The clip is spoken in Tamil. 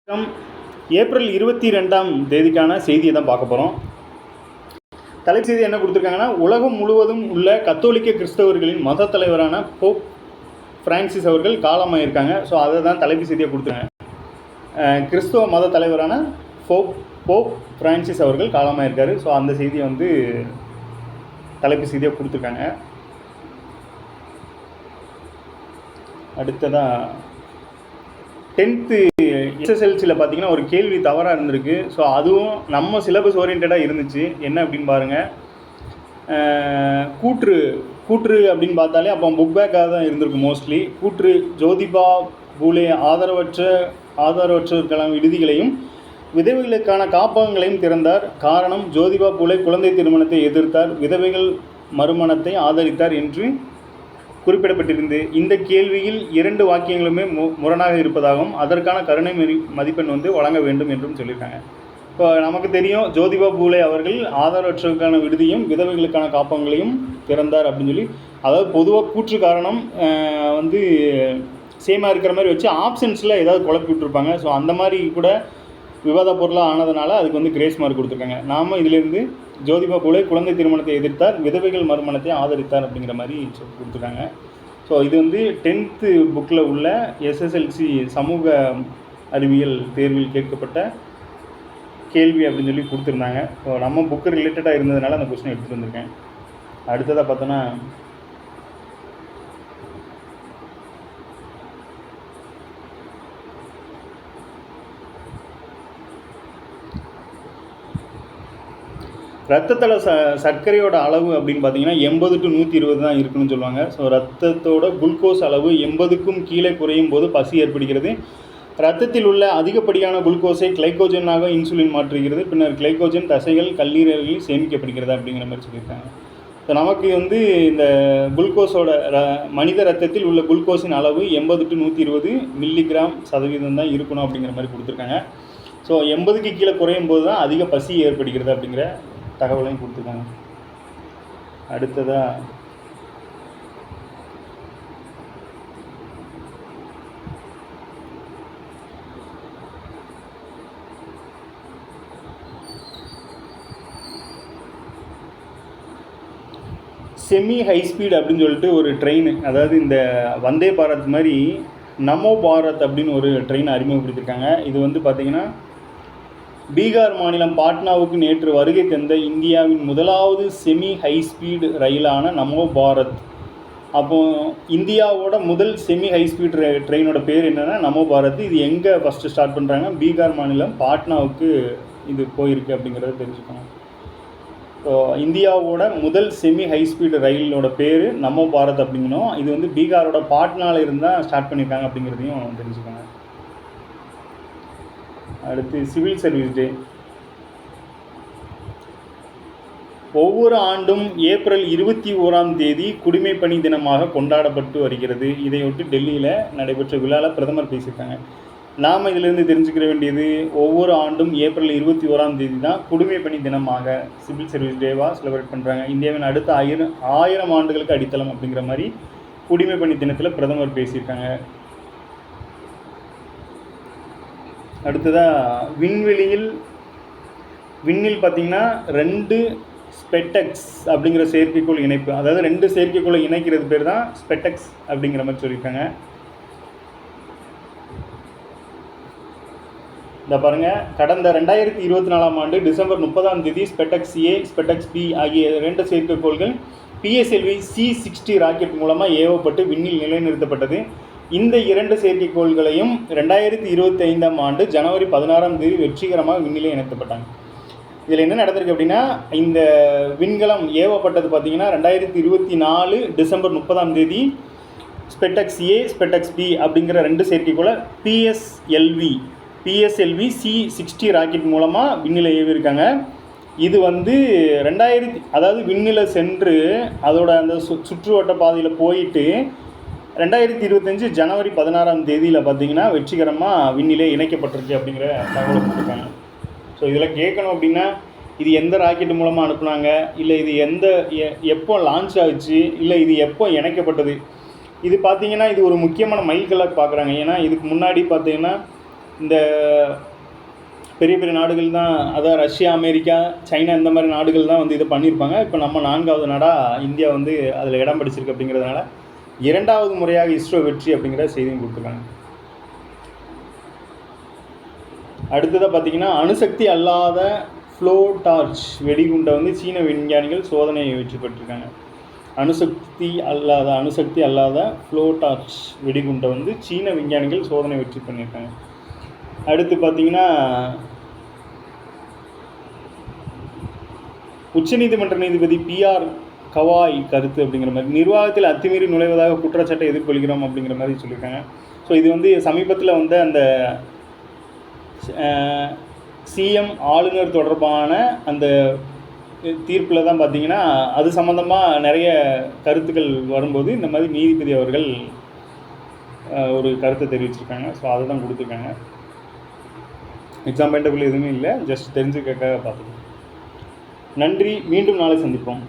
ஏப்ரல் 22ஆம் தேதிக்கான செய்தியை தான் பார்க்க போகிறோம். தலைப்பு செய்தி என்ன கொடுத்துருக்காங்கன்னா, உலகம் முழுவதும் உள்ள கத்தோலிக்க கிறிஸ்தவர்களின் மத தலைவரான போப் பிரான்சிஸ் அவர்கள் காலமாயிருக்காங்க. ஸோ அதை தான் தலைப்பு செய்தியாக கொடுத்துருக்காங்க. கிறிஸ்தவ மத தலைவரான போப் பிரான்சிஸ் அவர்கள் காலமாயிருக்காரு. ஸோ அந்த செய்தியை வந்து தலைப்பு செய்தியாக கொடுத்துருக்காங்க. அடுத்ததாக 10th எஸ்எஸ்எல்சியில் பார்த்தீங்கன்னா ஒரு கேள்வி தவறாக இருந்திருக்கு. ஸோ அதுவும் நம்ம சிலபஸ் ஓரியன்டாக இருந்துச்சு. என்ன அப்படின்னு பாருங்கள், கூற்று அப்படின்னு பார்த்தாலே அப்போ புக் பேக்காக தான் இருந்திருக்கும் மோஸ்ட்லி. கூற்று: ஜோதிபா பூலே ஆதரவற்றோருக்கான விடுதிகளையும் விதவைகளுக்கான காப்பகங்களையும் திறந்தார். காரணம்: ஜோதிபா பூலே குழந்தை திருமணத்தை எதிர்த்தார், விதவைகள் மறுமணத்தை ஆதரித்தார் என்று குறிப்பிடப்பட்டிருந்து இந்த கேள்வியில் 2 வாக்கியங்களுமே முரணாக இருப்பதாகவும் அதற்கான கருணை மதிப்பெண் வழங்க வேண்டும் என்றும் சொல்லியிருக்காங்க. இப்போ நமக்கு தெரியும், ஜோதிபா பூலே அவர்கள் ஆதரவற்றோருக்கான விடுதியும் விதவைகளுக்கான காப்பகங்களையும் திறந்தார் அப்படின்னு சொல்லி, அதாவது பொதுவாக கூற்று காரணம் சேமாக இருக்கிற மாதிரி வச்சு ஆப்ஷன்ஸில் ஏதாவது குழப்பி விட்டுருப்பாங்க. ஸோ அந்த மாதிரி கூட விவாத பொருளாக ஆனதுனால அதுக்கு கிரேஸ் மார்க் கொடுத்துருக்காங்க. நாம் இதிலேருந்து ஜோதிபா பூலே குழந்தை திருமணத்தை எதிர்த்தார், விதவைகள் மறுமணத்தை ஆதரித்தார் அப்படிங்கிற மாதிரி கொடுத்துருக்காங்க. ஸோ இது 10th புக்கில் உள்ள எஸ்எஸ்எல்சி சமூக அறிவியல் தேர்வில் கேட்கப்பட்ட கேள்வி அப்படின்னு சொல்லி கொடுத்துருந்தாங்க. ஸோ நம்ம புக்கு ரிலேட்டடாக இருந்ததுனால அந்த கொஸ்டின் எடுத்துகிட்டு வந்திருக்கேன். அடுத்ததாக பார்த்தோன்னா, ரத்தத்தில் சர்க்கரையோட அளவு அப்படின்னு பார்த்தீங்கன்னா 80 to 120 தான் இருக்குன்னு சொல்லுவாங்க. ஸோ ரத்தத்தோட குளுக்கோஸ் அளவு 80க்கும் கீழே குறையும் போது பசி ஏற்படுகிறது. ரத்தத்தில் உள்ள அதிகப்படியான குளுக்கோஸை கிளைக்கோஜனாக இன்சுலின் மாற்றுகிறது. பின்னர் கிளைக்கோஜன் தசைகள் கல்லீரல்களில் சேமிக்கப்படுகிறது அப்படிங்கிற மாதிரி சொல்லியிருக்காங்க. ஸோ நமக்கு இந்த குளுக்கோஸோட மனித ரத்தத்தில் உள்ள குளுக்கோஸின் அளவு 80 to 120 மில்லிகிராம் சதவீதம் தான் இருக்கணும் அப்படிங்கிற மாதிரி கொடுத்துருக்காங்க. ஸோ 80க்கு கீழே குறையும் போது தான் அதிக பசி ஏற்படுகிறது அப்படிங்கிற தகவலையும் கொடுத்துருக்காங்க. அடுத்ததாக செமி ஹை ஸ்பீட் அப்படின்னு சொல்லிட்டு ஒரு ட்ரெயின், அதாவது இந்த வந்தே பாரத் மாதிரி நமோ பாரத் அப்படின்னு ஒரு ட்ரெயின் அறிமுகப்படுத்தியிருக்காங்க. இது பார்த்திங்கன்னா பீகார் மாநிலம் பாட்னாவுக்கு நேற்று வருகை தந்த இந்தியாவின் முதலாவது செமி ஹை ஸ்பீடு ரயிலான நமோ பாரத். அப்போது இந்தியாவோட முதல் செமி ஹை ஸ்பீட் ட்ரெயினோட பேர் என்னென்னா நமோ பாரத். இது எங்கே ஃபஸ்ட்டு ஸ்டார்ட் பண்ணுறாங்க? பீகார் மாநிலம் பாட்னாவுக்கு இது போயிருக்கு அப்படிங்கிறத தெரிஞ்சுக்கணும். ஸோ இந்தியாவோட முதல் செமி ஹை ஸ்பீடு ரயிலோட பேர் நமோ பாரத் அப்படிங்கணும். இது பீகாரோட பாட்னாவில் இருந்தால் ஸ்டார்ட் பண்ணியிருக்காங்க அப்படிங்கிறதையும் தெரிஞ்சுக்கோங்க. அடுத்து சிவில் சர்வீஸ் டே. ஒவ்வொரு ஆண்டும் ஏப்ரல் 21ஆம் தேதி குடிமைப்பணி தினமாக கொண்டாடப்பட்டு வருகிறது. இதையொட்டி டெல்லியில் நடைபெற்ற விழாவில் பிரதமர் பேசியிருக்காங்க. நாம் இதிலிருந்து தெரிஞ்சுக்கிற வேண்டியது, ஒவ்வொரு ஆண்டும் ஏப்ரல் 21ஆம் தேதி தான் குடிமைப்பணி தினமாக சிவில் சர்வீஸ் டேவாக செலிப்ரேட் பண்ணுறாங்க. இந்தியாவின் அடுத்த 1000 ஆண்டுகளுக்கு அடித்தளம் அப்படிங்கிற மாதிரி குடிமைப்பணி தினத்தில் பிரதமர் பேசியிருக்காங்க. அடுத்ததாக விண்ணில் பார்த்திங்கன்னா 2 ஸ்பெட்டெக்ஸ் அப்படிங்கிற செயற்கைக்கோள் இணைப்பு, அதாவது 2 செயற்கைக்கோளை இணைக்கிறது பேர் தான் ஸ்பெட்டெக்ஸ் அப்படிங்கிற மாதிரி சொல்லியிருக்காங்க. இந்த பாருங்கள், கடந்த 2024ஆம் ஆண்டு டிசம்பர் 30ஆம் தேதி ஸ்பெட்டெக்ஸ் ஏ, ஸ்பெட்டெக்ஸ் பி ஆகிய 2 செயற்கைக்கோள்கள் PSLV C-60 ராக்கெட் மூலமாக ஏவப்பட்டு விண்ணில் நிலைநிறுத்தப்பட்டது. இந்த 2 செயற்கைக்கோள்களையும் 2025ஆம் ஆண்டு ஜனவரி 16ஆம் தேதி வெற்றிகரமாக விண்ணிலே இணைக்கப்பட்டாங்க. இதில் என்ன நடந்திருக்கு அப்படின்னா, இந்த விண்கலம் ஏவப்பட்டது பார்த்திங்கன்னா 2024 டிசம்பர் 30ஆம் தேதி ஸ்பெட்டெக்ஸ் ஏ, ஸ்பெட்டெக்ஸ் பி அப்படிங்கிற 2 செயற்கைக்கோளை PSLV C-60 ராக்கெட் மூலமாக விண்ணில் ஏவியிருக்காங்க. இது அதாவது விண்ணில் சென்று அதோட அந்த சுற்றுவட்ட பாதையில் போயிட்டு 2025 ஜனவரி 16ஆம் தேதியில் பார்த்திங்கன்னா வெற்றிகரமாக விண்ணிலே இணைக்கப்பட்டிருக்கு அப்படிங்கிற தகவலை கொடுத்துருக்காங்க. ஸோ இதில் கேட்கணும் அப்படின்னா, இது எந்த ராக்கெட் மூலமாக அனுப்புனாங்க, இல்லை இது எப்போ லான்ச் ஆச்சு, இல்லை இது எப்போ இணைக்கப்பட்டது, இது பார்த்திங்கன்னா இது ஒரு முக்கியமான மைல்கல்லாக பார்க்குறாங்க. ஏன்னா இதுக்கு முன்னாடி பார்த்திங்கன்னா இந்த பெரிய பெரிய நாடுகள் தான், அதாவது ரஷ்யா, அமெரிக்கா, சைனா இந்த மாதிரி நாடுகள் தான் வந்து இதை பண்ணியிருப்பாங்க. இப்போ நம்ம 4வது நாடாக இந்தியா வந்து அதில் இடம் பிடிச்சிருக்கு. அப்படிங்கிறதுனால 2வது முறையாக இஸ்ரோ வெற்றி அப்படிங்கிற செய்தியும் கொடுத்துருக்காங்க. அடுத்ததாக பார்த்தீங்கன்னா, அணுசக்தி அல்லாத ஃப்ளோ டார்ச் வெடிகுண்டை வந்து சீன விஞ்ஞானிகள் சோதனையை வெற்றி பெற்றிருக்காங்க. அணுசக்தி அல்லாத ஃப்ளோ டார்ச் வெடிகுண்டை வந்து சீன விஞ்ஞானிகள் சோதனை வெற்றி பண்ணியிருக்காங்க. அடுத்து பார்த்தீங்கன்னா, உச்சநீதிமன்ற நீதிபதி பிஆர் கவாய் கருத்து அப்படிங்கிற மாதிரி, நிர்வாகத்தில் அத்துமீறி நுழைவதாக குற்றச்சாட்டை எதிர்கொள்கிறோம் அப்படிங்கிற மாதிரி சொல்லியிருக்காங்க. ஸோ இது வந்து சமீபத்தில் வந்து அந்த சிஎம் ஆளுநர் தொடர்பான அந்த தீர்ப்பில் தான் பார்த்தீங்கன்னா, அது சம்மந்தமாக நிறைய கருத்துக்கள் வரும்போது இந்த மாதிரி நீதிபதி அவர்கள் ஒரு கருத்தை தெரிவிச்சிருக்காங்க. ஸோ அதை தான் கொடுத்துருக்காங்க. எக்ஸாம் பாயிண்டபிள் எதுவுமே இல்லை, ஜஸ்ட் தெரிஞ்சுக்க பார்த்துக்கோங்க. நன்றி, மீண்டும் நாளை சந்திப்போம்.